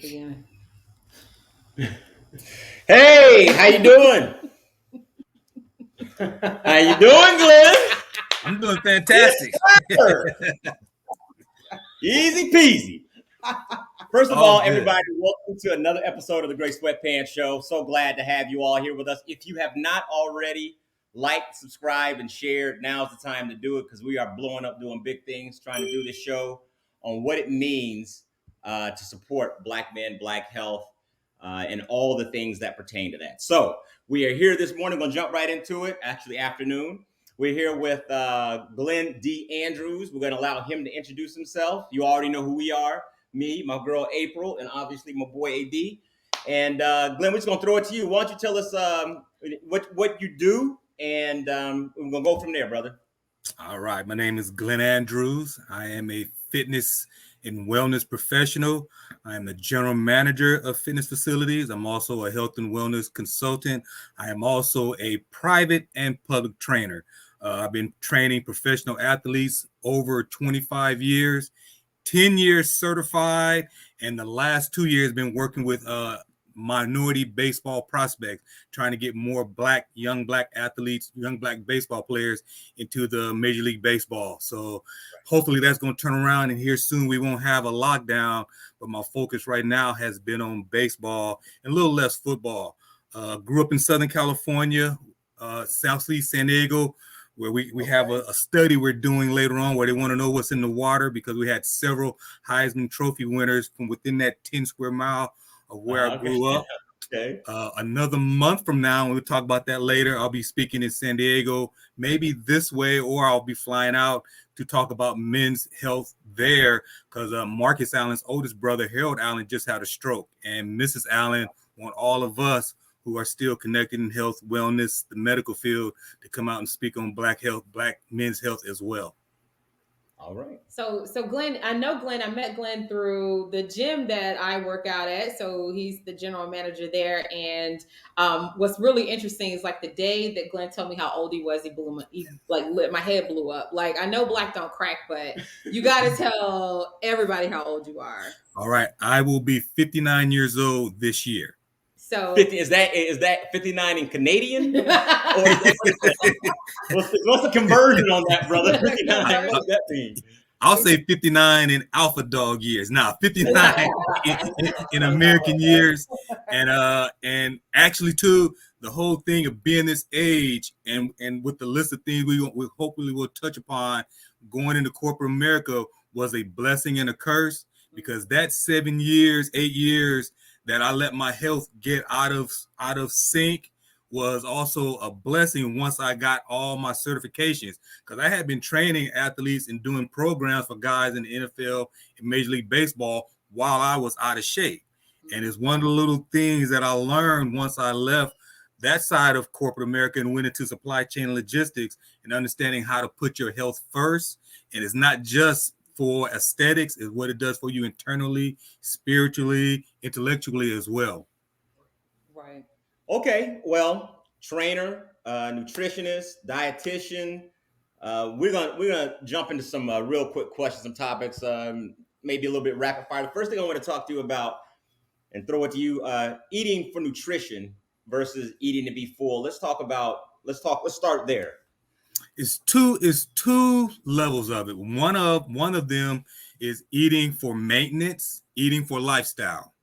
beginning. Hey, how you doing? How you doing, Glenn? I'm doing Yes, fantastic. sir. Easy peasy. First of All all, good. everybody, welcome to another episode of the Great Sweatpants Show. So glad to have you all here with us. If you have not already liked, subscribed, and shared, now's the time to do it because we are blowing up doing big things, trying to do this show on what it means to support Black men, Black health, and all the things that pertain to that. So we are here this morning. We're going to jump right into it, actually afternoon. We're here with Glenn D. Andrews. We're going to allow him to introduce himself. You already know who we are. Me, my girl April, and obviously my boy AD. And Glenn, we're just gonna throw it to you. Why don't you tell us what you do, and we're gonna go from there, brother. All right. My name is Glenn Andrews. I am a fitness and wellness professional. I am the general manager of fitness facilities. I'm also a health and wellness consultant. I am also a private and public trainer. I've been training professional athletes over 25 years, 10 years certified, and the last 2 years been working with minority baseball prospects, trying to get more young black athletes, young black baseball players into the Major League Baseball. So hopefully that's going to turn around, and here soon we won't have a lockdown, but my focus right now has been on baseball and a little less football. Grew up in Southern California, Southeast San Diego, where we have a study we're doing later on where they want to know what's in the water, because we had several Heisman Trophy winners from within that 10 square mile of where I grew up. Okay. Another month from now, and we'll talk about that later, I'll be speaking in San Diego, maybe this way, or I'll be flying out to talk about men's health there, because Marcus Allen's oldest brother, Harold Allen, just had a stroke. And Mrs. Allen want all of us who are still connected in health, wellness, the medical field, to come out and speak on black health, black men's health as well. All right. So Glenn, I know Glenn. I met Glenn through the gym that I work out at. So he's the general manager there. And what's really interesting is like the day that Glenn told me how old he was, my head blew up. Like I know black don't crack, but you got to tell everybody how old you are. All right, I will be 59 years old this year. So 50 is that 59 in Canadian? Or what's the conversion on that, brother? 59. What does that mean? I'll say 59 in alpha dog years. Now 59 in American years. And actually too, the whole thing of being this age and with the list of things we hopefully will touch upon going into corporate America was a blessing and a curse, because that 7 years, 8 years that I let my health get out of sync was also a blessing once I got all my certifications, because I had been training athletes and doing programs for guys in the NFL and Major League Baseball while I was out of shape. And it's one of the little things that I learned once I left that side of corporate America and went into supply chain logistics and understanding how to put your health first. And it's not just for aesthetics, it's what it does for you internally, spiritually, intellectually as well. right. Okay, well, trainer, nutritionist, dietitian. We're gonna jump into some real quick questions, some topics, maybe a little bit rapid fire. The first thing I want to talk to you about and throw it to you: eating for nutrition versus eating to be full. Let's start there. It's two levels of it. One of them is eating for maintenance, eating for lifestyle.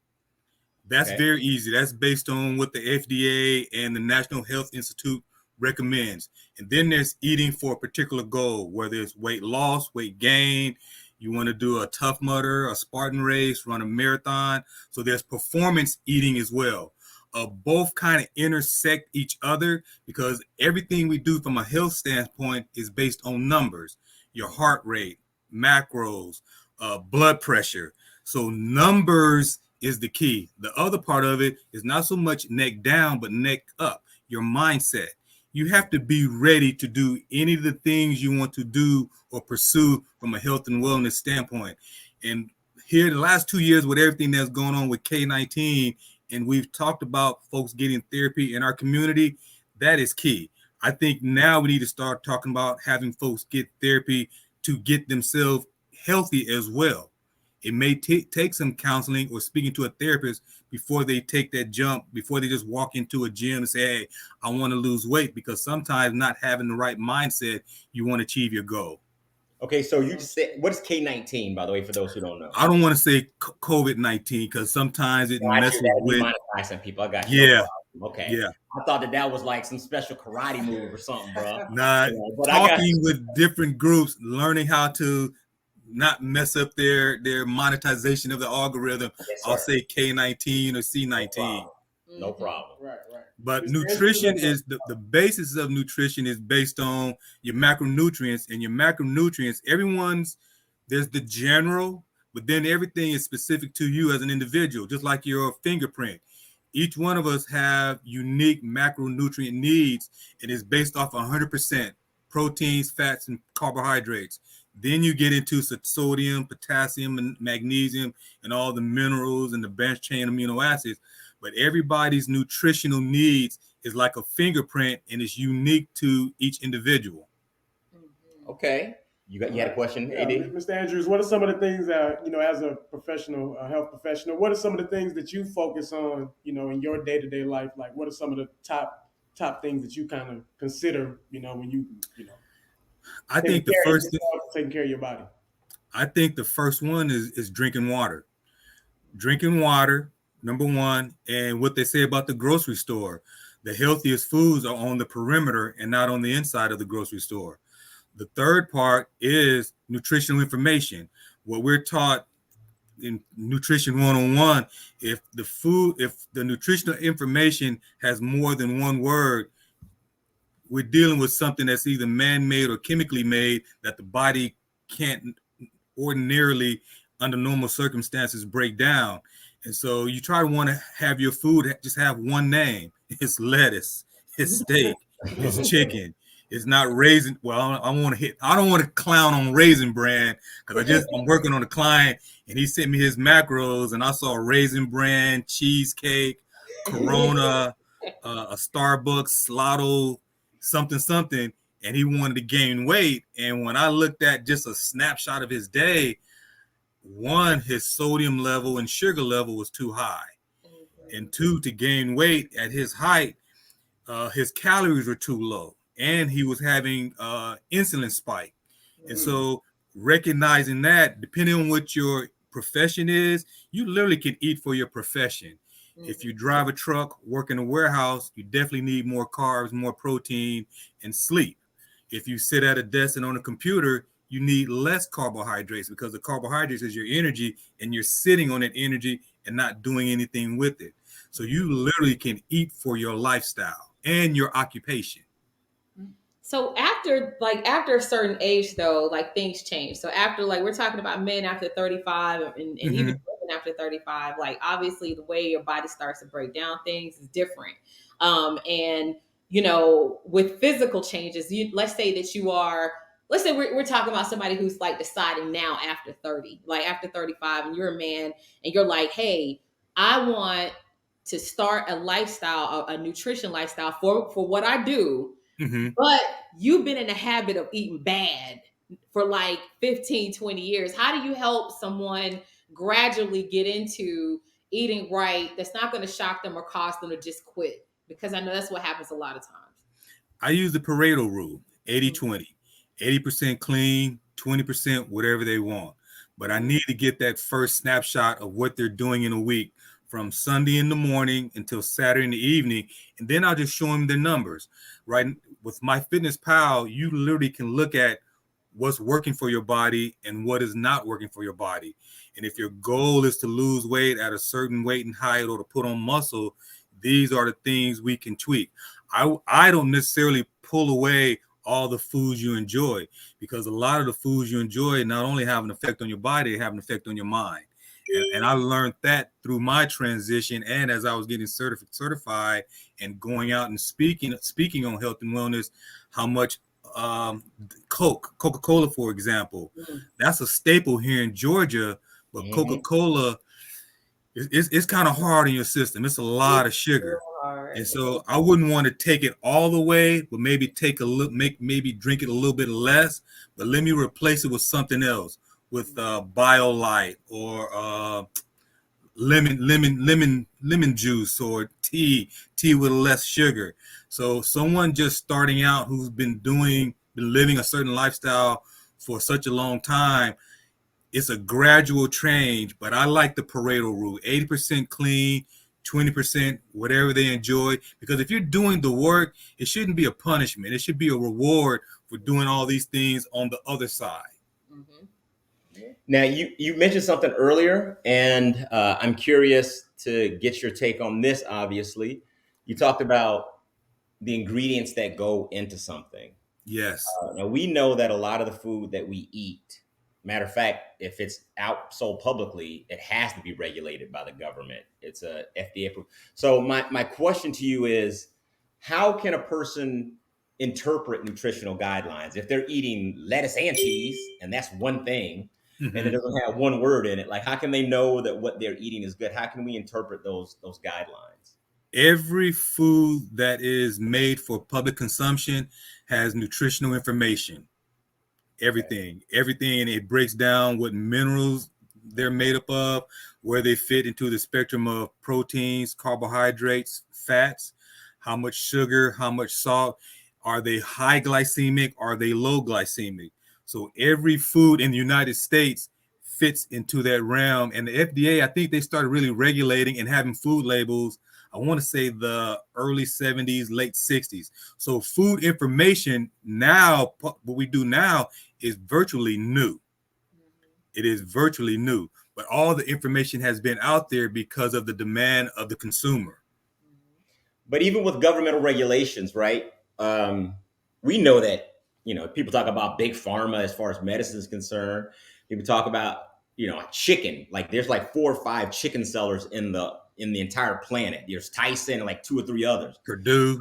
That's Okay. very easy. That's based on what the FDA and the National Health Institute recommends. And then there's eating for a particular goal, whether it's weight loss, weight gain. You want to do a Tough Mudder, a Spartan race, run a marathon. So there's performance eating as well. Both kind of intersect each other, because everything we do from a health standpoint is based on numbers, your heart rate, macros, blood pressure. So numbers is the key. The other part of it is not so much neck down, but neck up, your mindset. You have to be ready to do any of the things you want to do or pursue from a health and wellness standpoint. And here, the last 2 years, with everything that's going on with K-19, and we've talked about folks getting therapy in our community, that is key. I think now we need to start talking about having folks get therapy to get themselves healthy as well. It may take some counseling or speaking to a therapist before they take that jump, before they just walk into a gym and say, hey, I want to lose weight, because sometimes not having the right mindset, you want to achieve your goal. Okay, so you just said, what is K-19, by the way, for those who don't know? I don't want to say COVID-19 because sometimes it messes with demonetizing people. I got you. Yeah. Okay. Yeah. I thought that was like some special karate move or something, bro. Not talking with different groups, learning how to not mess up their monetization of the algorithm. Yes, I'll say K-19 or C-19. No problem. Right. But nutrition is the basis of nutrition is based on your macronutrients, and your macronutrients, there's the general, but then everything is specific to you as an individual, just like your fingerprint. Each one of us have unique macronutrient needs, and it's based off 100% proteins, fats, and carbohydrates. Then you get into sodium, potassium, and magnesium, and all the minerals and the branched chain amino acids. But everybody's nutritional needs is like a fingerprint, and it's unique to each individual. Okay. You had a question, AD? Mr. Andrews, what are some of the things that, as a professional, a health professional, what are some of the things that you focus on, in your day-to-day life? Like, what are some of the top things that you kind of consider, when you I think the first thing, taking care of your body. I think the first one is drinking water. Drinking water, number one, and what they say about the grocery store. The healthiest foods are on the perimeter and not on the inside of the grocery store. The third part is nutritional information. What we're taught in Nutrition 101, if the nutritional information has more than one word, we're dealing with something that's either man-made or chemically made that the body can't ordinarily, under normal circumstances, break down. And so you try to want to have your food just have one name. It's lettuce, it's steak, it's chicken. It's not Raisin. Well, I don't want to clown on Raisin Bran, because I'm working on a client and he sent me his macros and I saw Raisin Bran, cheesecake, Corona, a Starbucks, Lotto, something, and he wanted to gain weight. And when I looked at just a snapshot of his day, one, his sodium level and sugar level was too high, and two, to gain weight at his height, his calories were too low. And he was having insulin spike. And so recognizing that, depending on what your profession is, you literally can eat for your profession. If you drive a truck, work in a warehouse, you definitely need more carbs, more protein, and sleep. If you sit at a desk and on a computer, you need less carbohydrates, because the carbohydrates is your energy, and you're sitting on that energy and not doing anything with it. So you literally can eat for your lifestyle and your occupation. So after a certain age, though, like, things change. So after, like, we're talking about men after 35 and even women after 35, like, obviously the way your body starts to break down things is different. And, with physical changes, let's say we're talking about somebody who's like deciding now after 30, like after 35, and you're a man and you're like, hey, I want to start a lifestyle, a nutrition lifestyle for what I do. But you've been in the habit of eating bad for like 15, 20 years. How do you help someone gradually get into eating right that's not going to shock them or cause them to just quit? Because I know that's what happens a lot of times. I use the Pareto rule, 80-20. 80% clean, 20% whatever they want. But I need to get that first snapshot of what they're doing in a week, from Sunday in the morning until Saturday in the evening. And then I'll just show them the numbers. Right? With MyFitnessPal, you literally can look at what's working for your body and what is not working for your body. And if your goal is to lose weight at a certain weight and height, or to put on muscle, these are the things we can tweak. I don't necessarily pull away all the foods you enjoy, because a lot of the foods you enjoy not only have an effect on your body, they have an effect on your mind. And I learned that through my transition, and as I was getting certified and going out and speaking on health and wellness, how much Coca-Cola, for example, that's a staple here in Georgia, but Coca-Cola it's kind of hard in your system. It's a lot of sugar. And so I wouldn't want to take it all the way, but maybe maybe drink it a little bit less, but let me replace it with something else. with BioLite or lemon juice or tea with less sugar. So someone just starting out who's been living a certain lifestyle for such a long time, it's a gradual change. But I like the Pareto rule: 80% clean, 20% whatever they enjoy. Because if you're doing the work, it shouldn't be a punishment. It should be a reward for doing all these things on the other side. Mm-hmm. Now, you mentioned something earlier, and I'm curious to get your take on this. Obviously, you talked about the ingredients that go into something. Yes. Now, we know that a lot of the food that we eat, matter of fact, if it's out sold publicly, it has to be regulated by the government. It's a FDA approved. So my question to you is, how can a person interpret nutritional guidelines if they're eating lettuce and cheese, and that's one thing, and it doesn't have one word in it? Like, how can they know that what they're eating is good? How can we interpret those guidelines? Every food that is made for public consumption has nutritional information. Everything, and it breaks down what minerals they're made up of, where they fit into the spectrum of proteins, carbohydrates, fats, how much sugar, how much salt. Are they high glycemic? Are they low glycemic? So every food in the United States fits into that realm. And the FDA, I think they started really regulating and having food labels, I want to say the early 70s, late 60s. So food information now, what we do now is virtually new. It is virtually new, but all the information has been out there because of the demand of the consumer. But even with governmental regulations, right? We know that, people talk about big pharma as far as medicine is concerned. People talk about, chicken. Like there's like 4 or 5 chicken sellers in the entire planet. There's Tyson and like 2 or 3 others. Purdue.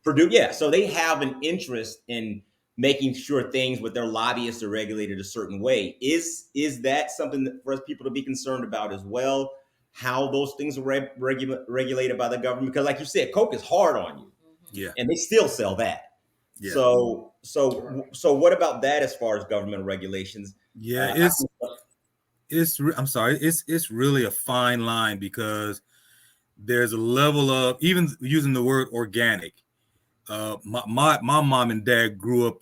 Purdue, yeah. So they have an interest in making sure things with their lobbyists are regulated a certain way. Is that something that for us people to be concerned about as well? How those things are regulated by the government? Because like you said, Coke is hard on you. Yeah. And they still sell that. Yeah. So what about that as far as governmental regulations? Yeah, it's really a fine line, because there's a level of, even using the word organic. My mom and dad grew up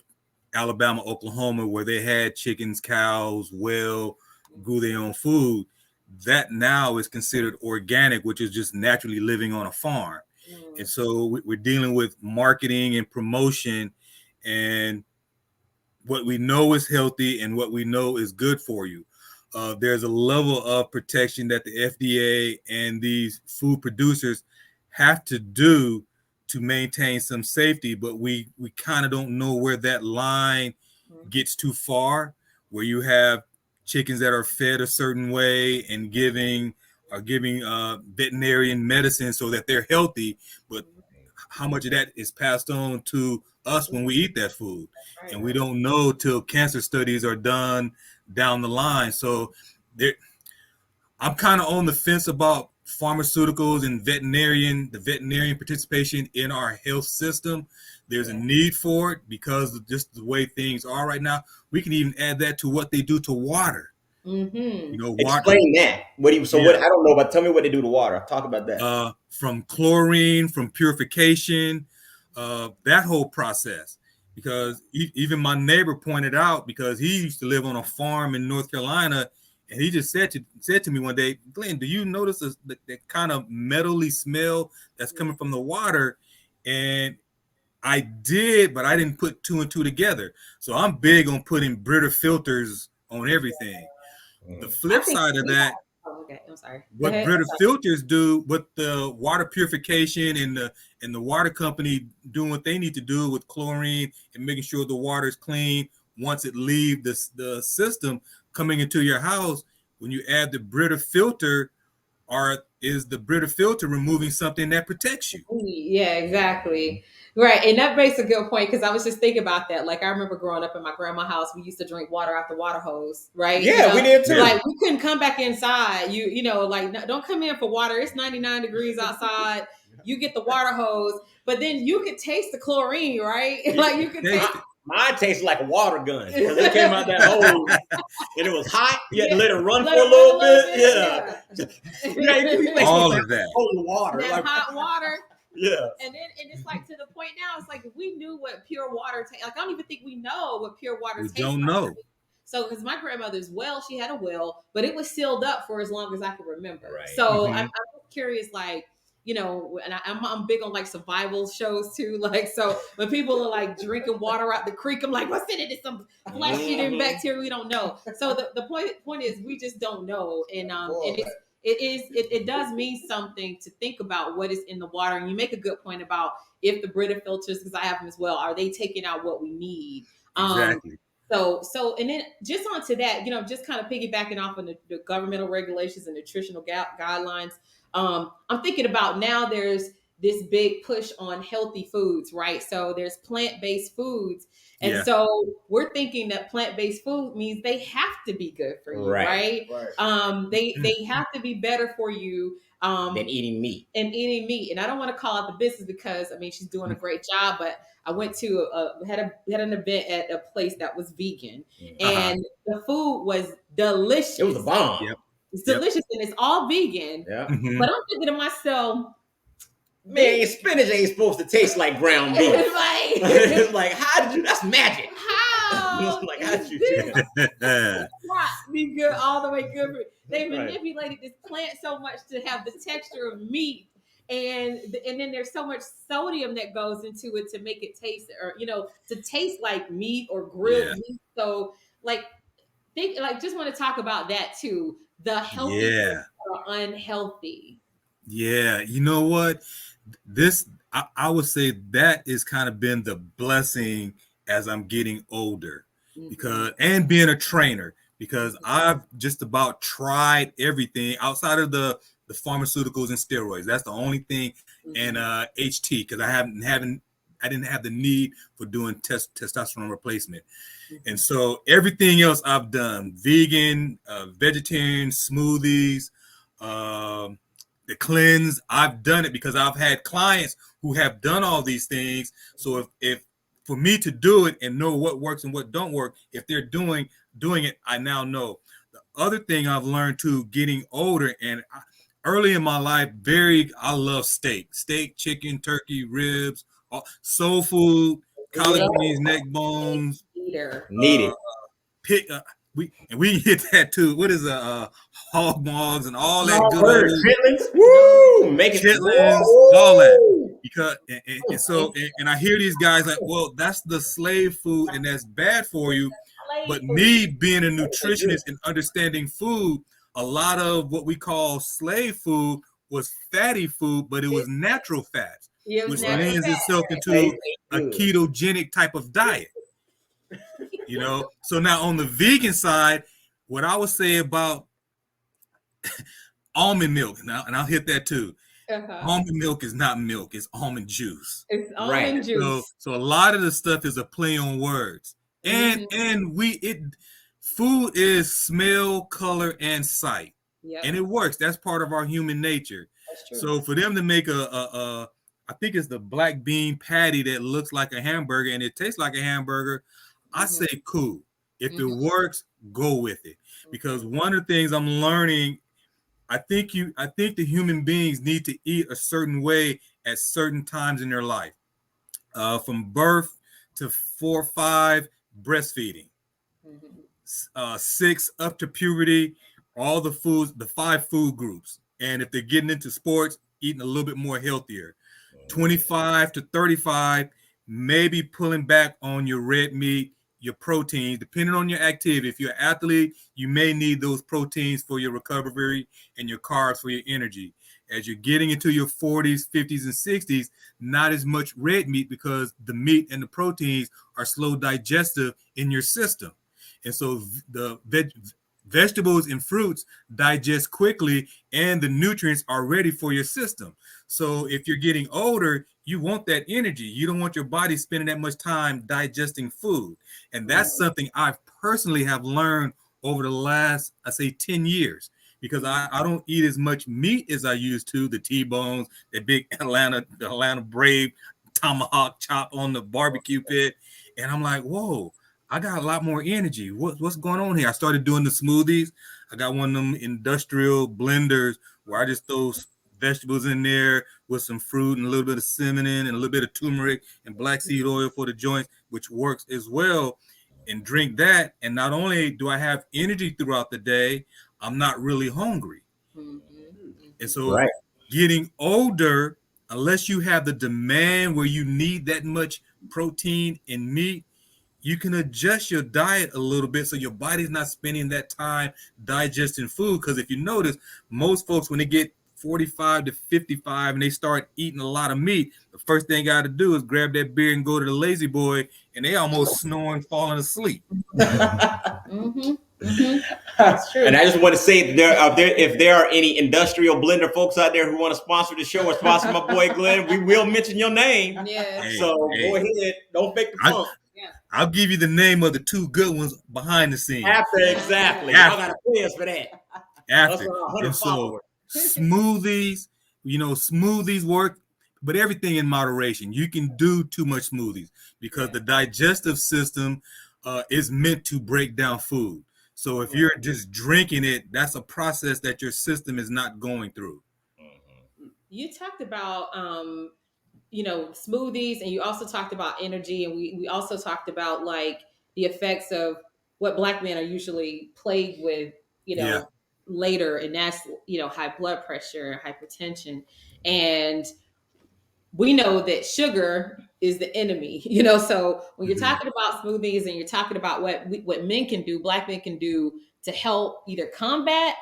Alabama, Oklahoma, where they had chickens, cows, grew their own food. That now is considered organic, which is just naturally living on a farm. And so we're dealing with marketing and promotion, and what we know is healthy and what we know is good for you. There's a level of protection that the FDA and these food producers have to do to maintain some safety, but we kind of don't know where that line gets too far, where you have chickens that are fed a certain way and giving veterinarian medicine so that they're healthy, but how much of that is passed on to us when we eat that food? And we don't know till cancer studies are done down the line. So I'm kind of on the fence about pharmaceuticals and the veterinarian participation in our health system. There's a need for it because of just the way things are right now. We can even add that to what they do to water. Water. Explain that. What? I don't know, but tell me what they do to water. Talk about that. From chlorine, from purification, that whole process. Because even my neighbor pointed out, because he used to live on a farm in North Carolina, and he just said to me one day, Glenn, do you notice the kind of metally smell that's coming from the water? And I did, but I didn't put 2 and 2 together. So I'm big on putting Brita filters on everything. The flip side of that, I'm sorry. What Brita filters do, what the water purification and the water company doing what they need to do with chlorine and making sure the water is clean once it leaves the system coming into your house. When you add the Brita filter, is the Brita filter removing something that protects you? Yeah, exactly. Right. And that makes a good point, because I was just thinking about that. Like, I remember growing up in my grandma's house, we used to drink water out the water hose, right? Yeah, we did too. Like, we couldn't come back inside. Like, don't come in for water. It's 99 degrees outside. You get the water hose, but then you could taste the chlorine, right? Like, you could taste Mine tasted like a water gun because it came out that hole and it was hot. You had to let it run for Let a it little run bit. Yeah. You make All some of that. cold water. that Like, hot water. yeah. And it's like to the point now, it's like if we knew what pure water tastes like, I don't even think we know what pure water We tastes don't like. know. So, because my grandmother's well, she had a well, but it was sealed up for as long as I can remember. Right. So Mhm. I'm curious, like, you know, and I'm big on like survival shows too. Like, so when people are like drinking water out the creek, I'm like, what's in it? It's some flesh eating Mhm. bacteria we don't know. So the point is we just don't know, and it does mean something to think about what is in the water. And you make a good point about if the Brita filters, because I have them as well, are they taking out what we need? Exactly. So, and then just onto that, you know, just kind of piggybacking off of the governmental regulations and nutritional guidelines. I'm thinking about now there's this big push on healthy foods, right? So there's plant-based foods. And Yeah. so we're thinking that plant-based food means they have to be good for you, right? They have to be better for you. Than eating meat. And eating meat. And I don't want to call out the business because I mean she's doing a great job, but I went to had an event at a place that was vegan, and the food was delicious. It was a bomb. Yep. It's delicious and it's all vegan. Yeah. Mhm. But I'm thinking to myself, Man, spinach ain't supposed to taste like ground beef. It's like, how did you? That's magic. How? Like, how did you this do that? not be good all the way good for they Right. manipulated this plant so much to have the texture of meat, and then there's so much sodium that goes into it to make it taste, or you know, to taste like meat or grilled Yeah. meat. So like think like just want to talk about that too, the healthy Yeah. foods are unhealthy. Yeah. You know what? This I would say that is kind of been the blessing as I'm getting older, because and being a trainer, because I've just about tried everything outside of the pharmaceuticals and steroids. That's the only thing, and HT, because I didn't have the need for doing testosterone replacement. And so everything else I've done, vegan, vegetarian, smoothies, the cleanse, I've done it because I've had clients who have done all these things. So if for me to do it and know what works and what don't work, if they're doing it, I now know. The other thing I've learned too, getting older, and early in my life, I love steak, chicken, turkey, ribs, soul food, collard greens, neck bones, Need it. we can hit that too. What is hog maws and all that good Chitlins, woo, make it chitlins, all that. Because and I hear these guys like, well, that's the slave food and that's bad for you. But me being a nutritionist and understanding food, a lot of what we call slave food was fatty food, but it was natural fats, which lends itself into a ketogenic type of diet. You know, so now on the vegan side, what I would say about almond milk, now, and I'll hit that too. Almond milk is not milk; it's almond juice. It's almond juice. So a lot of the stuff is a play on words, and food is smell, color, and sight, and it works. That's part of our human nature. That's true. So for them to make I think it's the black bean patty that looks like a hamburger and it tastes like a hamburger, I say cool. If it works, go with it. Because one of the things I'm learning, I think the human beings need to eat a certain way at certain times in their life. From birth to 4 or 5, breastfeeding. 6 up to puberty, all the foods, the 5 food groups. And if they're getting into sports, eating a little bit more healthier. 25 to 35, maybe pulling back on your red meat, your proteins, depending on your activity. If you're an athlete, you may need those proteins for your recovery and your carbs for your energy. As you're getting into your 40s, 50s, and 60s, not as much red meat because the meat and the proteins are slow digestive in your system. And so the vegetables and fruits digest quickly and the nutrients are ready for your system. So if you're getting older, you want that energy. You don't want your body spending that much time digesting food. And that's something I personally have learned over the last, I say 10 years, because I don't eat as much meat as I used to, the T-bones, the big Atlanta Brave tomahawk chop on the barbecue pit. And I'm like, whoa, I got a lot more energy. What's going on here? I started doing the smoothies. I got one of them industrial blenders where I just throw vegetables in there with some fruit and a little bit of cinnamon and a little bit of turmeric and black seed oil for the joints, which works as well. And drink that. And not only do I have energy throughout the day, I'm not really hungry. And so getting older, unless you have the demand where you need that much protein and meat, you can adjust your diet a little bit so your body's not spending that time digesting food. Because if you notice, most folks, when they get 45 to 55 and they start eating a lot of meat, the first thing they got to do is grab that beer and go to the lazy boy, and they almost snoring, falling asleep. That's true. And I just want to say that if there are any industrial blender folks out there who want to sponsor the show or sponsor my boy Glenn, we will mention your name. Yeah. So go ahead, don't fake the funk. I'll give you the name of the two good ones behind the scenes. Exactly. Y'all gotta pay us for that. After. And so smoothies, smoothies work, but everything in moderation. You can do too much smoothies because the digestive system is meant to break down food. So if you're just drinking it, that's a process that your system is not going through. You talked about smoothies, and you also talked about energy, and we also talked about like the effects of what Black men are usually plagued with, later, and that's high blood pressure, hypertension, and we know that sugar is the enemy. So when you're talking about smoothies and you're talking about what men can do, Black men can do to help either combat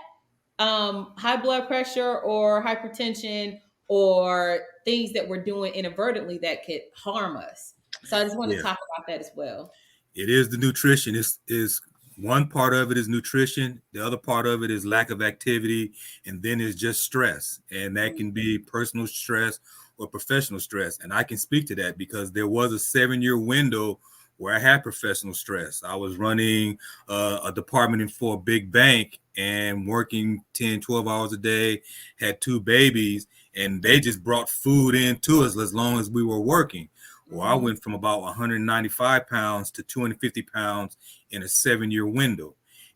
high blood pressure or hypertension, or things that we're doing inadvertently that could harm us. So I just want to talk about that as well. It is the nutrition. Is one part of it is nutrition. The other part of it is lack of activity. And then it's just stress. And that can be personal stress or professional stress. And I can speak to that because there was a 7-year window where I had professional stress. I was running a department for a big bank and working 10, 12 hours a day, had 2 babies, and they just brought food in to us as long as we were working. Well, I went from about 195 pounds to 250 pounds in a 7-year window.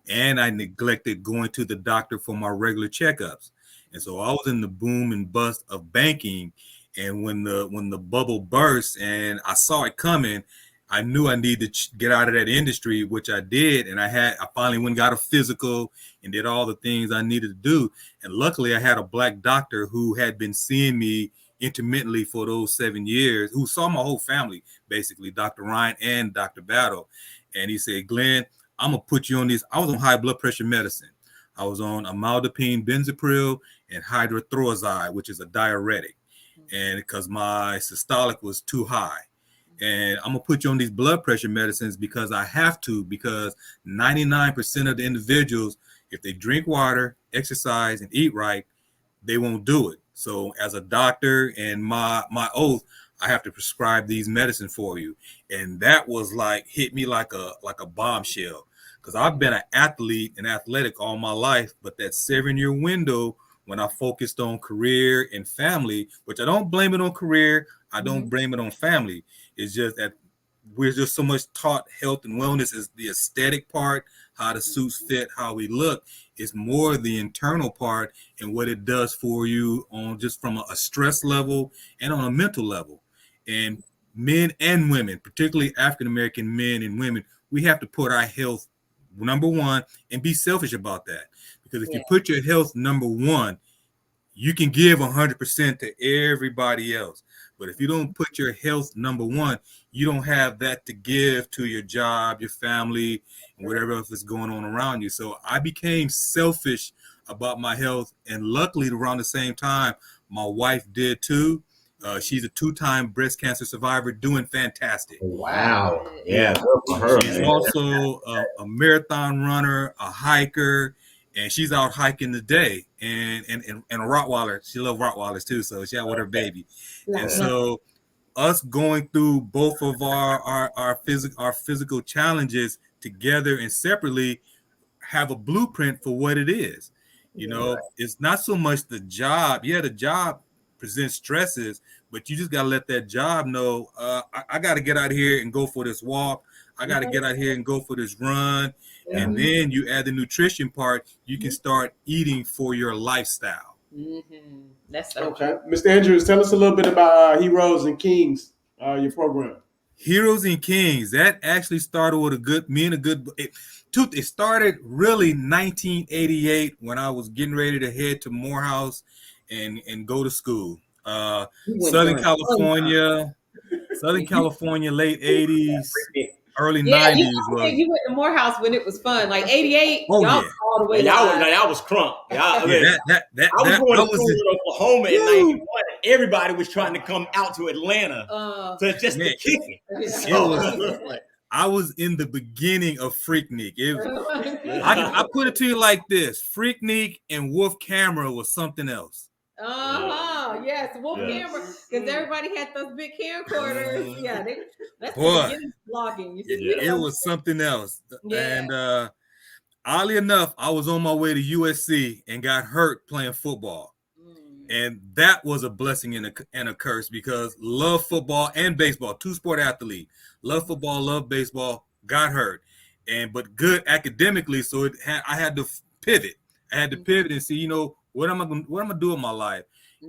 And I neglected going to the doctor for my regular checkups. And so I was in the boom and bust of banking. And when the bubble burst and I saw it coming, I knew I needed to get out of that industry, which I did. And I finally went and got a physical and did all the things I needed to do. And luckily I had a Black doctor who had been seeing me intermittently for those 7 years, who saw my whole family, basically, Dr. Ryan and Dr. Battle. And he said, Glenn, I'm going to put you on this. I was on high blood pressure medicine. I was on amlodipine, benzapril, and hydrothrozide, which is a diuretic. And because my systolic was too high. And I'm going to put you on these blood pressure medicines because I have to, because 99% of the individuals, if they drink water, exercise, and eat right, they won't do it. So as a doctor and my oath, I have to prescribe these medicines for you. And that was hit me like a bombshell, because I've been an athlete and athletic all my life. But that 7-year window when I focused on career and family, which I don't blame it on career, I don't blame it on family. It's just that we're just so much taught health and wellness is the aesthetic part, how the suits fit, how we look. It's more the internal part and what it does for you on just from a stress level and on a mental level. And men and women, particularly African-American men and women, we have to put our health number one and be selfish about that. Because if you put your health number one, you can give 100% to everybody else. But if you don't put your health number one, you don't have that to give to your job, your family, and whatever else is going on around you. So I became selfish about my health. And luckily, around the same time, my wife did too. She's a 2-time breast cancer survivor, doing fantastic. Wow. Yeah. Good for her. She's also a marathon runner, a hiker, and she's out hiking today. And a Rottweiler. She loves Rottweilers too, so she's out with her baby. And so us going through both of our physical challenges together and separately have a blueprint for what it is. It's not so much the job. Yeah, the job present stresses, but you just got to let that job know, I got to get out here and go for this walk. I got to get out here and go for this run. And then you add the nutrition part, you can start eating for your lifestyle. That's so okay. Mr. Andrews, tell us a little bit about Heroes and Kings, your program. Heroes and Kings, that actually started with it started really 1988 when I was getting ready to head to Morehouse and go to school. Southern California, late 80s, early 90s. You went to Morehouse when it was fun, like 88. Oh, y'all yeah. all the way. Y'all was crunk. I was going to school in Oklahoma in 91. Everybody was trying to come out to Atlanta to just to kick it. I was in the beginning of Freaknik. I put it to you like this: Freaknik and Wolf Camera was something else. Yes, Wolf Camera, because everybody had those big camcorders. Yeah, that's the beginning of vlogging. It was something else. And oddly enough, I was on my way to USC and got hurt playing football. And that was a blessing and a curse, because love football and baseball, two-sport athlete, love football, love baseball, got hurt, but good academically. So I had to pivot. I had to pivot and see, what am I gonna do with my life?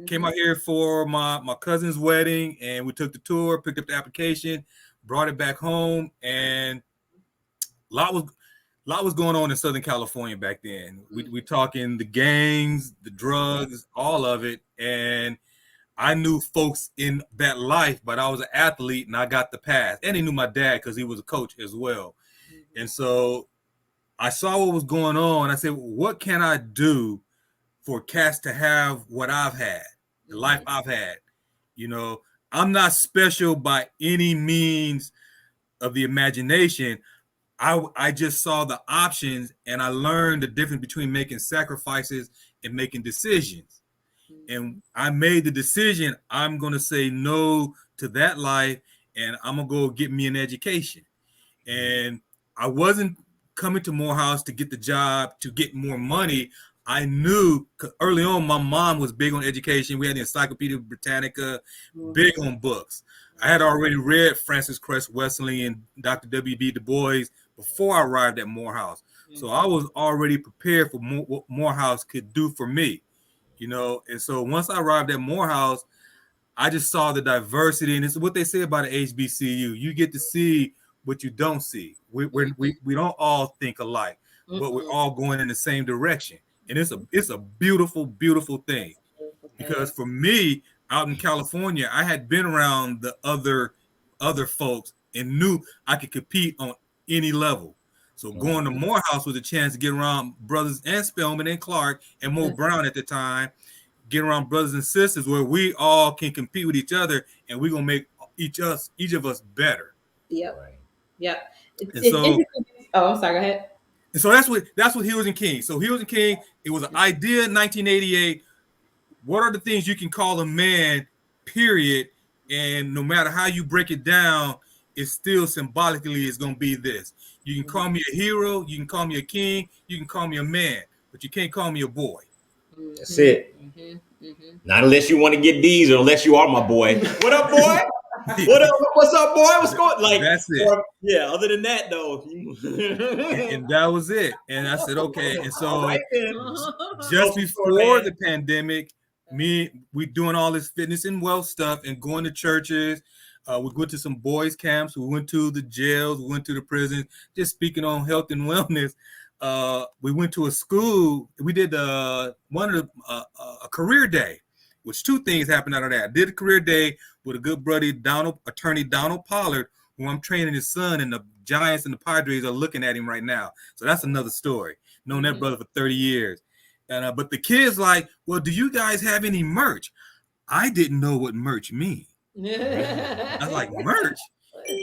Came out here for my cousin's wedding, and we took the tour, picked up the application, brought it back home, and a lot was going on in Southern California back then. We talking the gangs, the drugs, all of it. And I knew folks in that life, but I was an athlete and I got the pass. And they knew my dad because he was a coach as well. And so I saw what was going on. I said, what can I do for cats to have what I've had, the life I've had? I'm not special by any means of the imagination. I just saw the options, and I learned the difference between making sacrifices and making decisions. And I made the decision, I'm going to say no to that life, and I'm going to go get me an education. And I wasn't coming to Morehouse to get the job, to get more money. I knew early on, my mom was big on education. We had the Encyclopedia Britannica, big on books. I had already read Francis Cress Westley and Dr. W.B. Du Bois before I arrived at Morehouse. So I was already prepared for what Morehouse could do for me, And so once I arrived at Morehouse, I just saw the diversity. And it's what they say about an HBCU. You get to see what you don't see. We don't all think alike, but we're all going in the same direction. And it's a beautiful, beautiful thing. Because for me, out in California, I had been around the other folks and knew I could compete on any level. So going to Morehouse was a chance to get around brothers and Spellman and Clark and Mo Brown at the time, get around brothers and sisters where we all can compete with each other, and we're gonna make each of us better. Yep. Yep. I'm sorry, go ahead. And so that's what Heroes and Kings. So Heroes and Kings, it was an idea in 1988. What are the things you can call a man, period? And no matter how you break it down, it's still symbolically is going to be this. You can call me a hero, you can call me a king, you can call me a man, but you can't call me a boy. That's it. Not unless you want to get D's, or unless you are my boy. What up, boy? What up? What's up, boy? What's going? Like, that's it. Other than that, though. and that was it. And I said, okay. And so just before the pandemic, we doing all this fitness and wealth stuff and going to churches. We went to some boys camps. We went to the jails. We went to the prisons. Just speaking on health and wellness. We went to a school. We did a career day, which two things happened out of that. I did a career day with a good buddy, attorney Donald Pollard, who I'm training his son, and the Giants and the Padres are looking at him right now. So that's another story. Known that brother for 30 years. And but the kids like, well, do you guys have any merch? I didn't know what merch means. I was like, merch?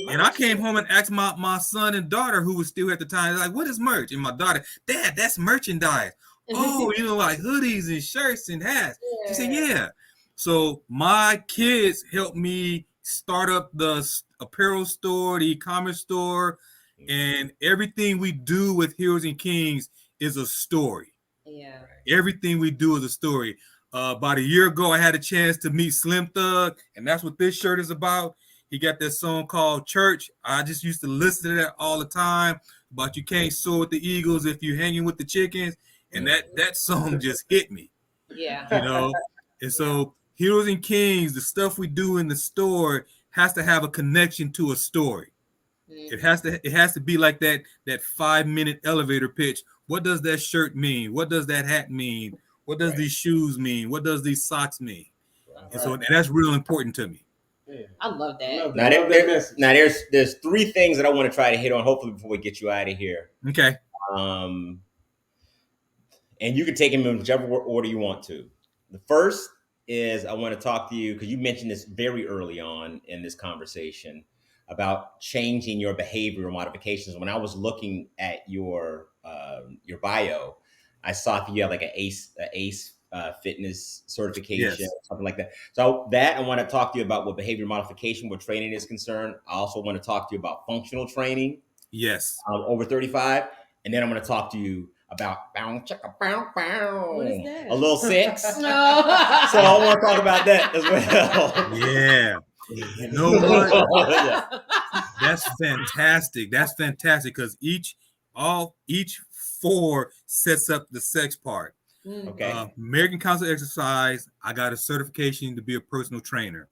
And I came home and asked my son and daughter, who was still at the time, like, what is merch? And my daughter, Dad, that's merchandise. Oh, like hoodies and shirts and hats. She said, yeah. So my kids helped me start up the apparel store, the e-commerce store, and everything we do with Heroes and Kings is a story. Yeah. Everything we do is a story. About a year ago, I had a chance to meet Slim Thug, and that's what this shirt is about. He got that song called Church. I just used to listen to that all the time about you can't soar with the Eagles if you're hanging with the chickens. And that song just hit me. Yeah. You know? And so Heroes and Kings, the stuff we do in the store has to have a connection to a story. It has to be like that 5-minute elevator pitch. What does that shirt mean? What does that hat mean? What does these shoes mean? What does these socks mean? And so that's real important to me. Yeah. I love that. Now there's 3 things that I want to try to hit on, hopefully, before we get you out of here. Okay. And you can take them in whichever order you want to. The first is I want to talk to you because you mentioned this very early on in this conversation about changing your behavioral modifications. When I was looking at your bio, I saw that you have like an ACE fitness certification, Yes. something like that. So that I want to talk to you about what behavior modification, what training is concerned. I also want to talk to you about functional training. Yes. Over 35, and then I'm going to talk to you about What is that? a little sex. No. So I want to talk about that as well. Yeah. You know what? Yeah. That's fantastic. That's fantastic because each 4 sets up the sex part. Okay. American Council of Exercise, I got a certification to be a personal trainer.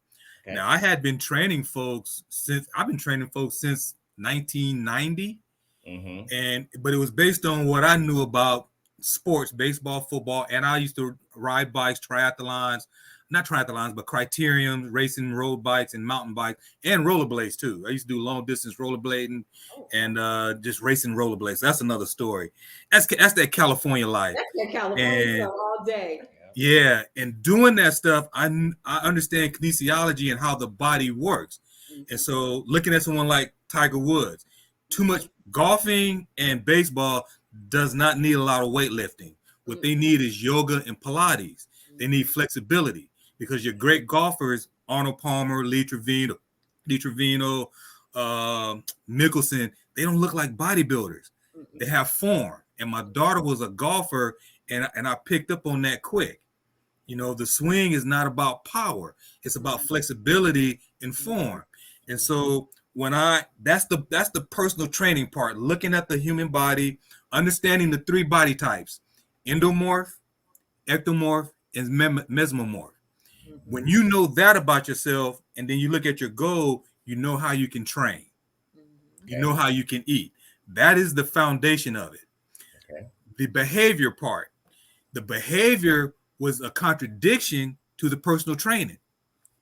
Okay. Now I had been training folks since 1990. But it was based on what I knew about sports, baseball, football, and I used to ride bikes, not triathlons, but criteriums, racing road bikes and mountain bikes, and rollerblades too. I used to do long distance rollerblading and just racing rollerblades. That's another story. That's that California life. That's that California stuff all day. Yeah, and doing that stuff, I understand kinesiology and how the body works. And so looking at someone like Tiger Woods, too much golfing and baseball does not need a lot of weightlifting. What they need is yoga and Pilates. They need flexibility because your great golfers, Arnold Palmer, Lee Trevino, Mickelson, they don't look like bodybuilders. They have form. And my daughter was a golfer, and I picked up on that quick. You know, the swing is not about power. It's about flexibility and form. And so that's the personal training part, looking at the human body, understanding the 3 body types, endomorph, ectomorph, and mesomorph. When you know that about yourself, and then you look at your goal, you know how you can train. You know how you can eat. That is the foundation of it. Okay. The behavior part. The behavior was a contradiction to the personal training.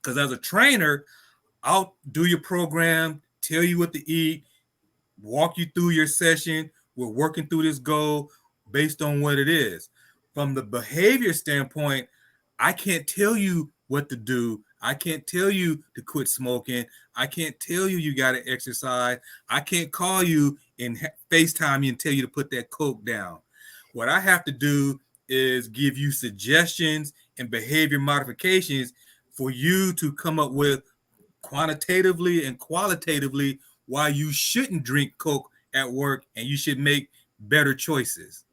Because as a trainer, I'll do your program, tell you what to eat, walk you through your session. We're working through this goal based on what it is. From the behavior standpoint, I can't tell you what to do. I can't tell you to quit smoking. I can't tell you got to exercise. I can't call you and FaceTime you and tell you to put that Coke down. What I have to do is give you suggestions and behavior modifications for you to come up with quantitatively and qualitatively why you shouldn't drink Coke at work and you should make better choices.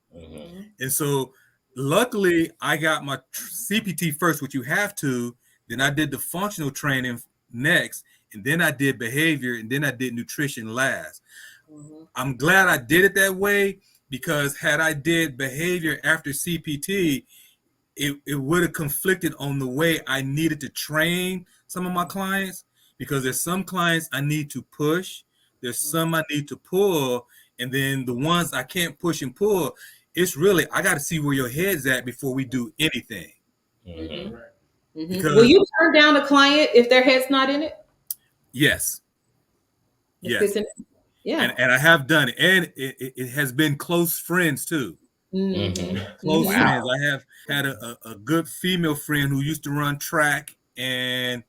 And so luckily I got my CPT first, which you have to, then I did the functional training next, and then I did behavior, and then I did nutrition last. I'm glad I did it that way because had I did behavior after CPT, it would have conflicted on the way I needed to train some of my clients, because there's some clients I need to push, there's some I need to pull, and then the ones I can't push and pull, it's really, I got to see where your head's at before we do anything. Will you turn down a client if their head's not in it? Yes. Yes. Yeah. And I have done it. And it has been close friends too. Close friends. I have had a good female friend who used to run track, and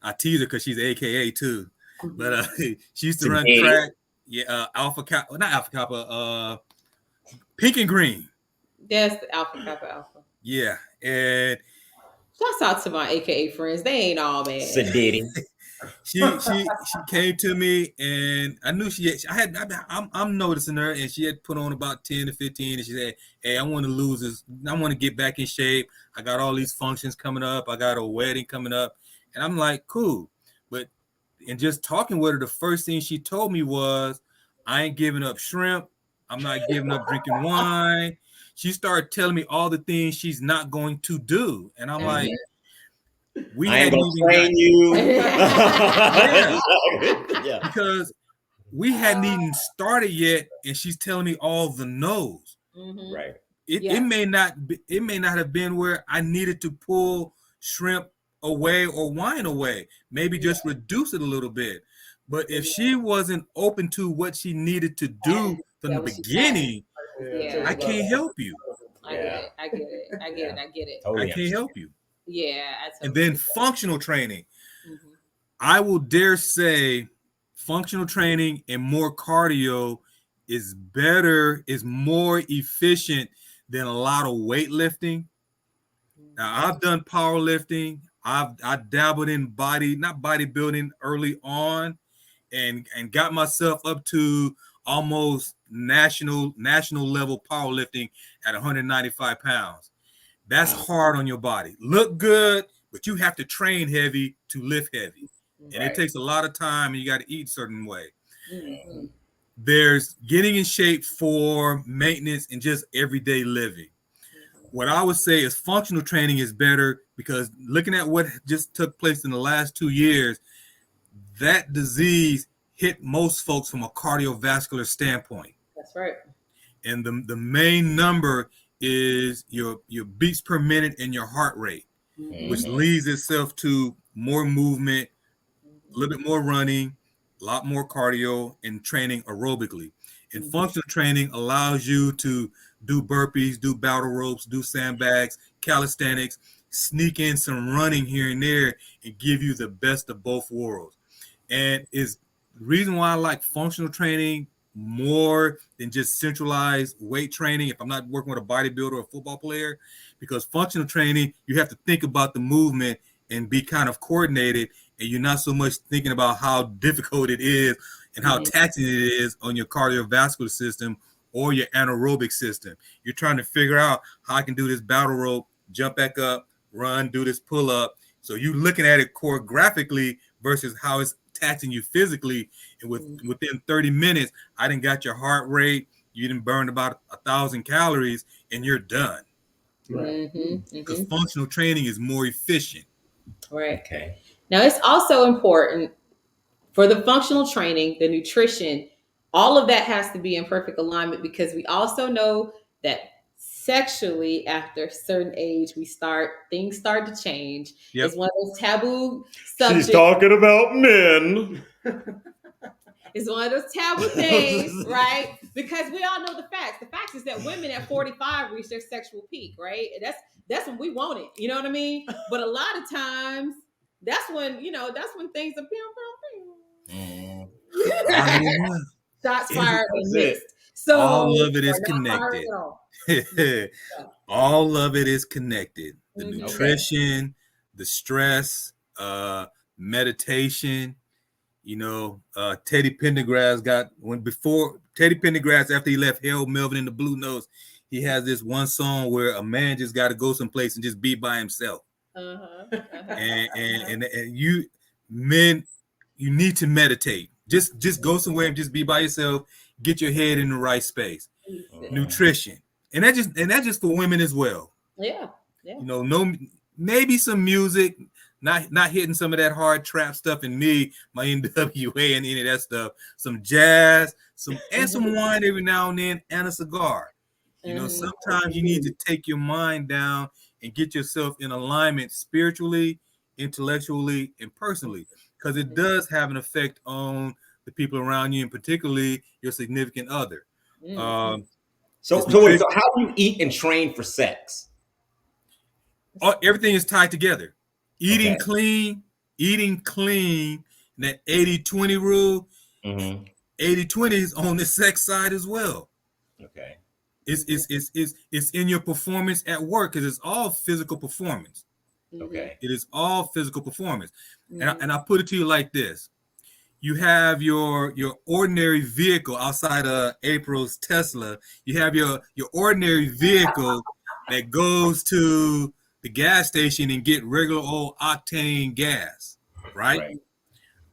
I tease her because she's AKA too. But she used to run track. Yeah, not Alpha Kappa, Pink and Green. That's the Alpha Kappa Alpha. Yeah. And shouts out to my AKA friends. They ain't all bad. Sedity. she came to me, and I knew I'm noticing her, and she had put on about 10 to 15, and she said, "Hey, I want to lose this. I want to get back in shape. I got all these functions coming up. I got a wedding coming up," and I'm like, "Cool," but and just talking with her, the first thing she told me was, "I ain't giving up shrimp. I'm not giving up drinking wine." She started telling me all the things she's not going to do, and I'm like, "We I ain't hadn't gonna even train got, you." yeah, because we hadn't even started yet, and she's telling me all the no's. Right. It may not have been where I needed to pull shrimp away or wine away. Maybe just reduce it a little bit. But if she wasn't open to what she needed to do from the beginning, I can't help you. I get it. Totally I can't help you. Yeah. And then functional training. I will dare say functional training and more cardio is better, is more efficient than a lot of weightlifting. Now, I've done powerlifting. I dabbled in not bodybuilding early on, and got myself up to almost national level powerlifting at 195 pounds. That's hard on your body. Look good, but you have to train heavy to lift heavy. And it takes a lot of time, and you got to eat a certain way. There's getting in shape for maintenance and just everyday living. What I would say is functional training is better, because looking at what just took place in the last 2 years, that disease hit most folks from a cardiovascular standpoint. That's right. And the main number is your beats per minute and your heart rate, which leads itself to more movement, a little bit more running, a lot more cardio, and training aerobically. And functional training allows you to do burpees, do battle ropes, do sandbags, calisthenics, sneak in some running here and there, and give you the best of both worlds. And is the reason why I like functional training more than just centralized weight training if I'm not working with a bodybuilder or a football player, because functional training, you have to think about the movement and be kind of coordinated, and you're not so much thinking about how difficult it is and how taxing it is on your cardiovascular system or your anaerobic system. You're trying to figure out how I can do this battle rope, jump back up, run, do this pull up. So you're looking at it choreographically versus how it's taxing you physically. And within 30 minutes, I done got your heart rate, you done burned about 1,000 calories, and you're done. Right. Because functional training is more efficient. Right. Okay. Now, it's also important for the functional training, the nutrition, all of that has to be in perfect alignment, because we also know that sexually, after a certain age, things start to change. Yep. It's one of those taboo subjects. She's talking about men. It's one of those taboo things, right? Because we all know the facts. The fact is that women at 45 reach their sexual peak, right? And that's when we want it. You know what I mean? But a lot of times, that's when things are shots fired and missed. So all of it is connected. All of it is connected. The nutrition, the stress, meditation. Teddy Pendergrass Teddy Pendergrass, after he left Harold Melvin and the Blue Notes, he has this one song where a man just got to go someplace and just be by himself. And you men, you need to meditate. Just go somewhere and just be by yourself. Get your head in the right space. Nutrition, and that's just for women as well. Yeah. Maybe some music, not hitting some of that hard trap stuff in me, my NWA and any of that stuff. Some jazz, some wine every now and then, and a cigar. Sometimes you need to take your mind down and get yourself in alignment spiritually, intellectually, and personally, because it does have an effect on the people around you, and particularly your significant other. So how do you eat and train for sex? Everything is tied together. Eating clean, that 80-20 rule. 80-20 is on the sex side as well. Okay. It's in your performance at work, because it's all physical performance. Okay. It is all physical performance. Mhm. And I put it to you like this. You have your ordinary vehicle outside of April's Tesla. You have your ordinary vehicle that goes to the gas station and get regular old octane gas, right? Right.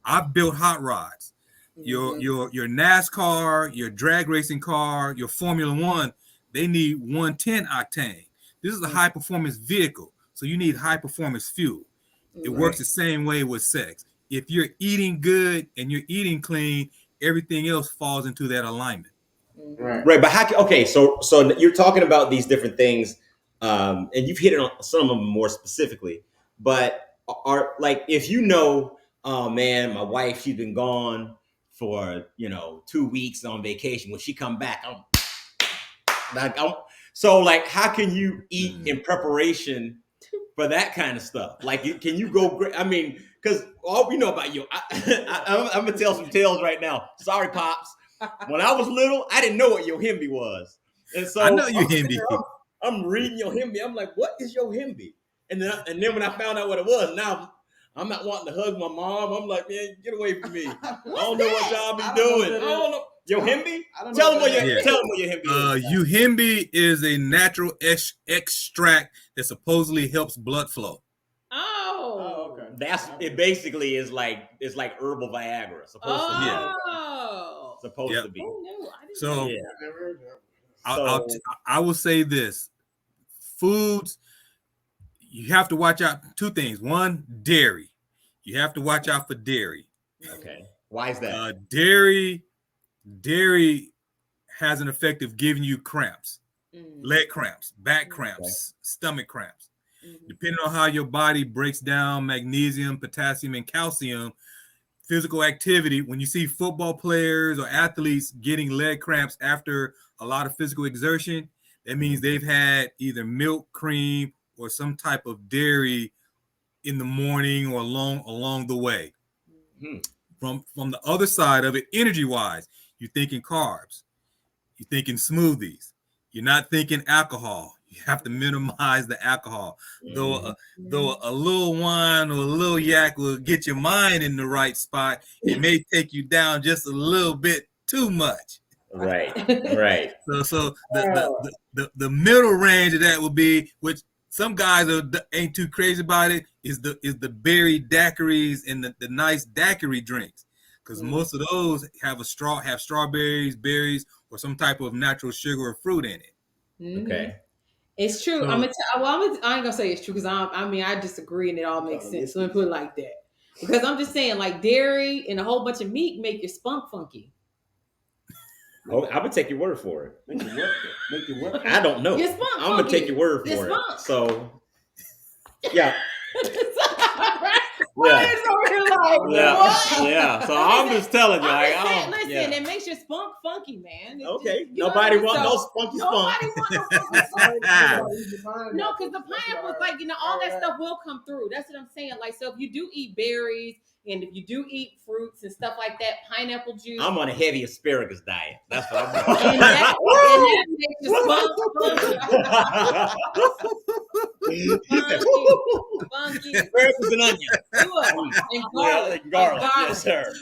I've built hot rods. Your NASCAR, your drag racing car, your Formula One, they need 110 octane. This is a high performance vehicle, so you need high performance fuel. It works the same way with sex. If you're eating good and you're eating clean, everything else falls into that alignment. Right. But so you're talking about these different things, and you've hit it on some of them more specifically. But are like, if you know, oh man, my wife, she's been gone for 2 weeks on vacation. When she come back, so like, how can you eat in preparation for that kind of stuff? Like, can you go? I mean, because all we know about you, I'm gonna tell some tales right now. Sorry, pops. When I was little, I didn't know what Yohimbe was, and so I know Yohimbe. I'm reading Yohimbe. I'm like, what is Yohimbe? And then when I found out what it was, now I'm not wanting to hug my mom. I'm like, man, get away from me. I don't know what y'all be doing. I don't know. Yohimbe? Tell them what Yohimbe is. Yohimbe is a natural extract that supposedly helps blood flow. Oh, okay. That's it. Basically, is like herbal Viagra. Supposed to be. Supposed to be. Oh, no, I didn't So, know. I will say this: foods, you have to watch out. Two things. One, dairy. You have to watch out for dairy. Okay. Why is that? Dairy has an effect of giving you cramps, leg cramps, back cramps, stomach cramps. Depending on how your body breaks down magnesium, potassium, and calcium, physical activity, when you see football players or athletes getting leg cramps after a lot of physical exertion, that means they've had either milk, cream, or some type of dairy in the morning or along the way. From the other side of it, energy-wise, you're thinking carbs, you're thinking smoothies, you're not thinking alcohol. You have to minimize the alcohol. Though a little wine or a little yak will get your mind in the right spot, it may take you down just a little bit too much. Right. So the middle range of that would be, which some guys ain't too crazy about it, is the berry daiquiris and the nice daiquiri drinks, because most of those have strawberries, berries, or some type of natural sugar or fruit in it. Okay. It's true. So, I ain't gonna say it's true, because I disagree and it all makes sense. Let me put it like that, because I'm just saying, like, dairy and a whole bunch of meat make your spunk funky. Oh, I would take your word for it. Make it work. I don't know. Your spunk I'm gonna take your word for it. So, yeah. Ryan's over here like, what? Yeah. So I'm just telling you, listen, it makes your spunk funky, man. Okay. Nobody wants no spunky spunk. Nobody wants no funky spunk. No, because the pineapples, like, all that stuff will come through. That's what I'm saying. Like, so if you do eat berries, and if you do eat fruits and stuff like that, pineapple juice. I'm on a heavy asparagus diet. That's what I'm doing. And that makes your spunk funky. Asparagus and onion. And garlic. Garlic. Yes, sir.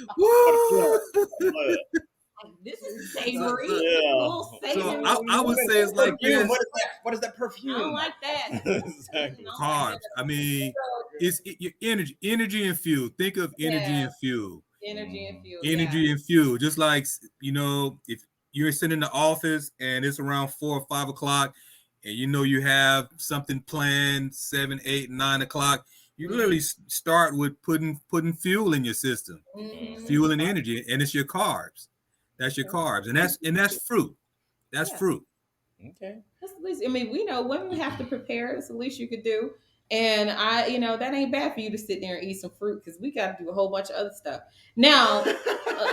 This is savory. Yeah. Savory. So I would say it's like this. What is that perfume? I don't like that. Exactly. Carbs. I mean, it's your energy and fuel. Think of energy and fuel. Energy and fuel. Energy and fuel. Just like, if you're sitting in the office and it's around 4 or 5 o'clock, and you have something planned 7, 8, 9 o'clock, you literally start with putting fuel in your system, fuel and energy, and it's your carbs. That's your carbs, and that's fruit. That's fruit. Okay. That's the least. I mean, we know women have to prepare. It's the least you could do. And that ain't bad for you to sit there and eat some fruit, because we got to do a whole bunch of other stuff. Now,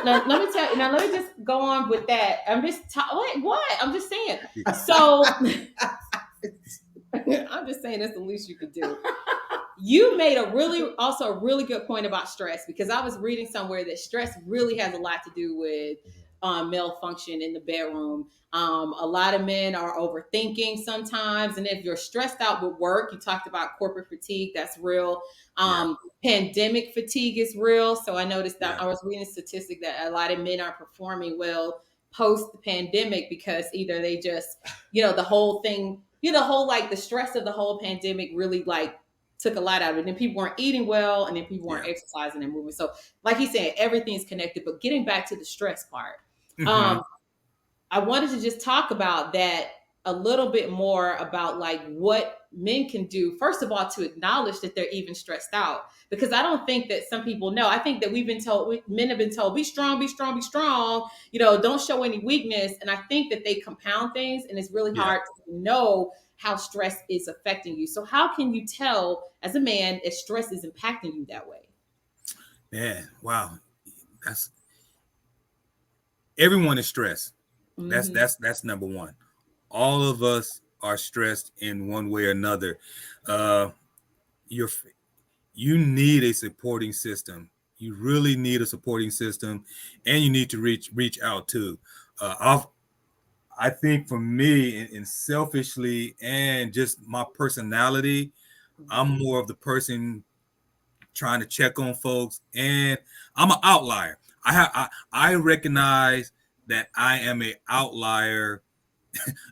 let me tell you. Now, let me just go on with that. I'm just what? I'm just saying. So, I'm just saying that's the least you could do. You made a really good point about stress, because I was reading somewhere that stress really has a lot to do with malfunction in the bedroom. A lot of men are overthinking sometimes. And if you're stressed out with work, you talked about corporate fatigue, that's real. Pandemic fatigue is real. So I noticed that I was reading a statistic that a lot of men are performing well post the pandemic because either they just, the whole thing, the whole like the stress of the whole pandemic really like took a lot out of it. And then people weren't eating well, and then people weren't exercising and moving. So, like he's saying, everything's connected. But getting back to the stress part, I wanted to just talk about that a little bit more about like what men can do. First of all, to acknowledge that they're even stressed out, because I don't think that some people know. I think that men have been told, be strong, be strong, be strong. Don't show any weakness. And I think that they compound things, and it's really hard to know how stress is affecting you. So how can you tell as a man if stress is impacting you that way? Man, wow. Everyone is stressed. That's number one. All of us are stressed in one way or another. You need a supporting system. You really need a supporting system, and you need to reach out too. I think for me, and selfishly, and just my personality, I'm more of the person trying to check on folks, and I'm an outlier. I recognize that I am an outlier.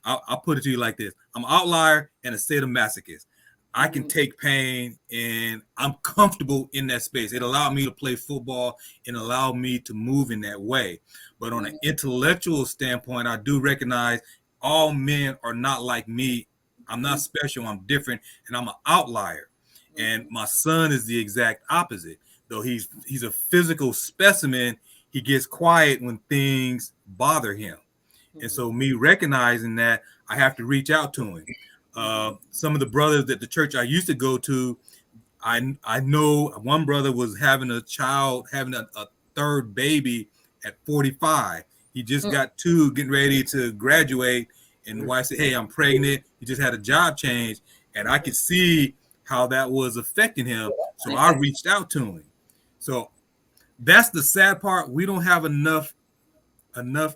I'll put it to you like this: I'm an outlier and a sadomasochist. I can take pain, and I'm comfortable in that space. It allowed me to play football and allowed me to move in that way. But on an intellectual standpoint, I do recognize all men are not like me. I'm not special. I'm different, and I'm an outlier. And my son is the exact opposite. Though he's a physical specimen, he gets quiet when things bother him. And so me recognizing that, I have to reach out to him. Some of the brothers at the church I used to go to, I know one brother was having a third baby at 45. He just got two, getting ready to graduate, and the wife said, "Hey, I'm pregnant." He just had a job change, and I could see how that was affecting him. So I reached out to him. So that's the sad part. We don't have enough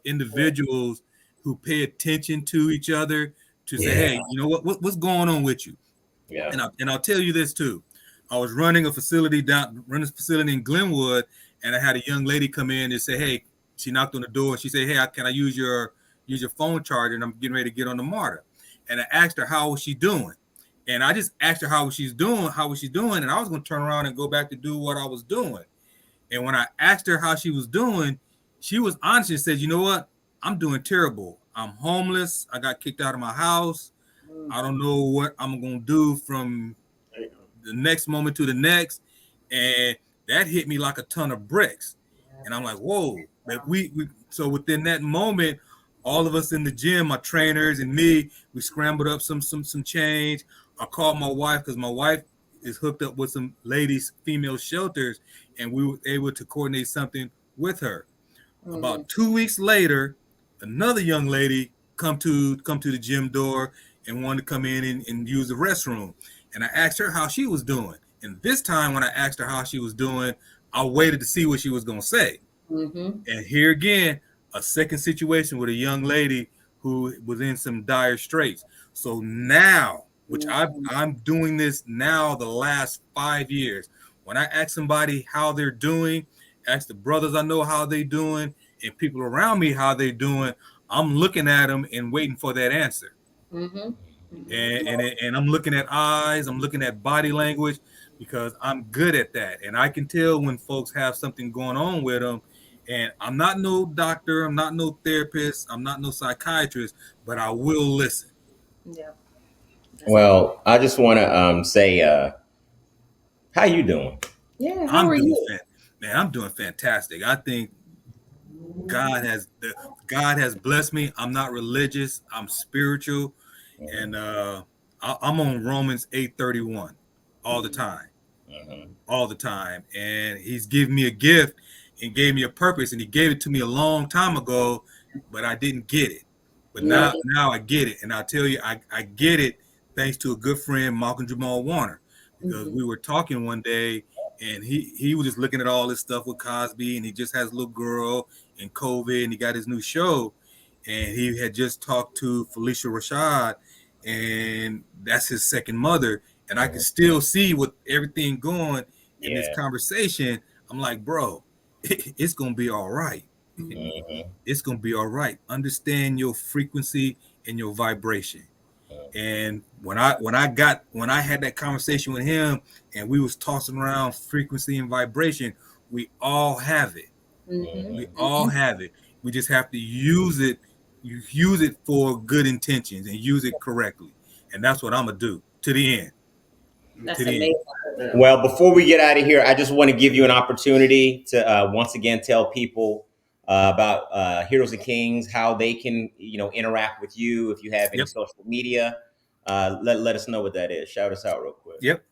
individuals who pay attention to each other to say, "Hey, you know what's going on with you?" Yeah. And I'll tell you this too. I was running a facility in Glenwood, and I had a young lady come in and say, "Hey," she knocked on the door and she said, "Hey, can I use your phone charger? And I'm getting ready to get on the MARTA." And I asked her how was she doing, and I just asked her how was she doing, and I was going to turn around and go back to do what I was doing. And when I asked her how she was doing, she was honest and said, "You know what? I'm doing terrible. I'm homeless. I got kicked out of my house. I don't know what I'm going to do from the next moment to the next." And that hit me like a ton of bricks. And I'm like, whoa. But so within that moment, all of us in the gym, my trainers and me, we scrambled up some change. I called my wife because my wife is hooked up with some ladies, female shelters, and we were able to coordinate something with her. About 2 weeks later, another young lady come to the gym door and wanted to come in and use the restroom. And I asked her how she was doing. And this time when I asked her how she was doing, I waited to see what she was going to say. And here again, a second situation with a young lady who was in some dire straits. So now, which I'm doing this now the last 5 years, when I ask somebody how they're doing, ask the brothers I know how they doing, and people around me how they doing, I'm looking at them and waiting for that answer. And I'm looking at eyes, I'm looking at body language, because I'm good at that. And I can tell when folks have something going on with them. And I'm not no doctor, I'm not no therapist, I'm not no psychiatrist, but I will listen. Yeah. Well, I just want to say, how you doing? Yeah, how are you? Man, I'm doing fantastic. I think God has blessed me. I'm not religious, I'm spiritual, and I'm on Romans 8:31 all the time. All the time. And he's given me a gift and gave me a purpose, and he gave it to me a long time ago, but I didn't get it. But now I get it. And I'll tell you, I get it thanks to a good friend, Malcolm Jamal Warner, because we were talking one day, and he was just looking at all this stuff with Cosby, and he just has a little girl, in COVID, and he got his new show, and he had just talked to Felicia Rashad, and that's his second mother, and I could still see with everything going in this conversation. I'm like, bro, it's gonna be all right. It's gonna be all right. Understand your frequency and your vibration. And when I had that conversation with him, and we was tossing around frequency and vibration, we all have it. We all have it. We just have to use it. You use it for good intentions and use it correctly. And that's what I'm gonna do to the end. That's amazing. Well, before we get out of here, I just want to give you an opportunity to once again tell people about Heroes and Kings, how they can, interact with you. If you have any social media, let us know what that is. Shout us out real quick. Yep.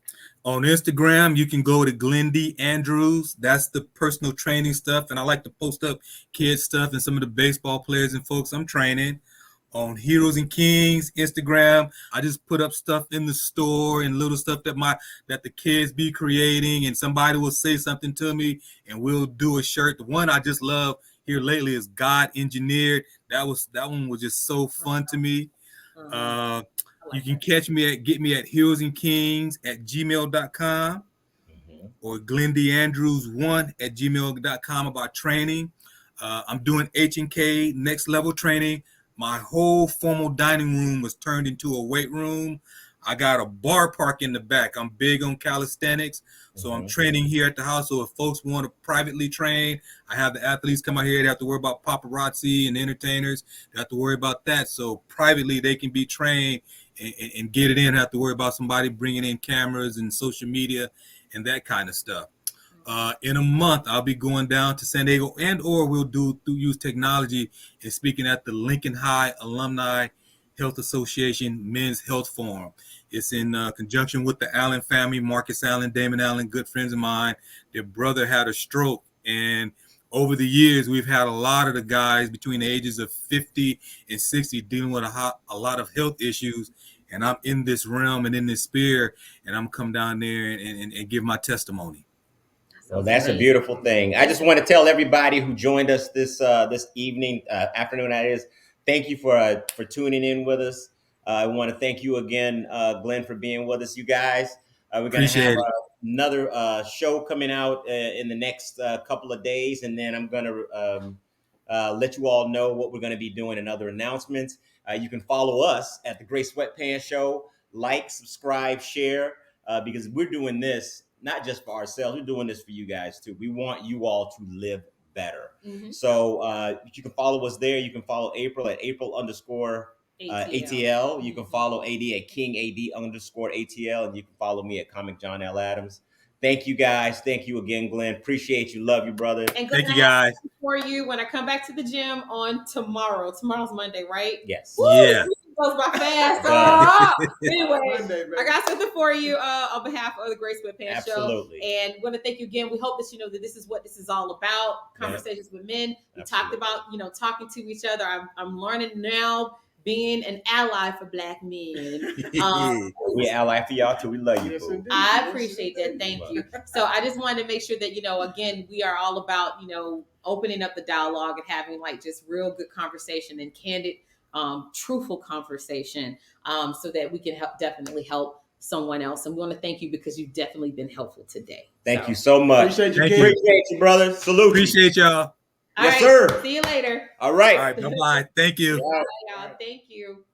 On Instagram, you can go to Glenn D. Andrews. That's the personal training stuff. And I like to post up kids stuff and some of the baseball players and folks I'm training. On Heroes and Kings Instagram, I just put up stuff in the store and little stuff that the kids be creating, and somebody will say something to me and we'll do a shirt. The one I just love here lately is God Engineered. That one was just so fun to me. You can get me at heroesandkings@gmail.com or GlennDAndrews1@gmail.com about training. I'm doing H&K next level training. My whole formal dining room was turned into a weight room. I got a bar park in the back. I'm big on calisthenics, so I'm training here at the house. So if folks want to privately train, I have the athletes come out here. They have to worry about paparazzi and entertainers. They have to worry about that. So privately, they can be trained and get it in. Have to worry about somebody bringing in cameras and social media and that kind of stuff. In a month, I'll be going down to San Diego, or we'll use technology and speaking at the Lincoln High Alumni Health Association Men's Health Forum. It's in conjunction with the Allen family, Marcus Allen, Damon Allen, good friends of mine. Their brother had a stroke, and over the years, we've had a lot of the guys between the ages of 50 and 60 dealing with a lot of health issues. And I'm in this realm and in this sphere, and I'm come down there and give my testimony. Well, that's a beautiful thing. I just want to tell everybody who joined us this evening, afternoon, that is, thank you for tuning in with us. I want to thank you again, Glenn, for being with us. You guys, we're going to have another show coming out in the next couple of days, and then I'm going to let you all know what we're going to be doing and other announcements. You can follow us at the Great Sweatpants Show. Like, subscribe, share, because we're doing this not just for ourselves, we're doing this for you guys too. We want you all to live better. So you can follow us there. You can follow April at April_ATL. You can follow AD at KingAD_ATL, and you can follow me at Comic John L. Adams. Thank you guys. Thank you again, Glenn. Appreciate you. Love you, brother. And Glenn, thank you guys. For you when I come back to the gym on tomorrow. Tomorrow's Monday, right? Yes. Woo, yeah. It goes by fast. Anyway, I got something for you on behalf of the Great Sweatpants Show. And want to thank you again. We hope that you know that this is what this is all about. Conversations with men. We talked about, talking to each other. I'm learning now. Being an ally for Black men. We ally for y'all too. We love you. Yes, I appreciate that. Thank you. So I just wanted to make sure that, again, we are all about, opening up the dialogue and having like just real good conversation and candid, truthful conversation so that we can definitely help someone else. And we want to thank you because you've definitely been helpful today. Thank you so much. Appreciate you, brother. Salute. Appreciate y'all. Yes, sir. See you later. All right. All right. Bye-bye. Thank you. Bye, y'all. Thank you.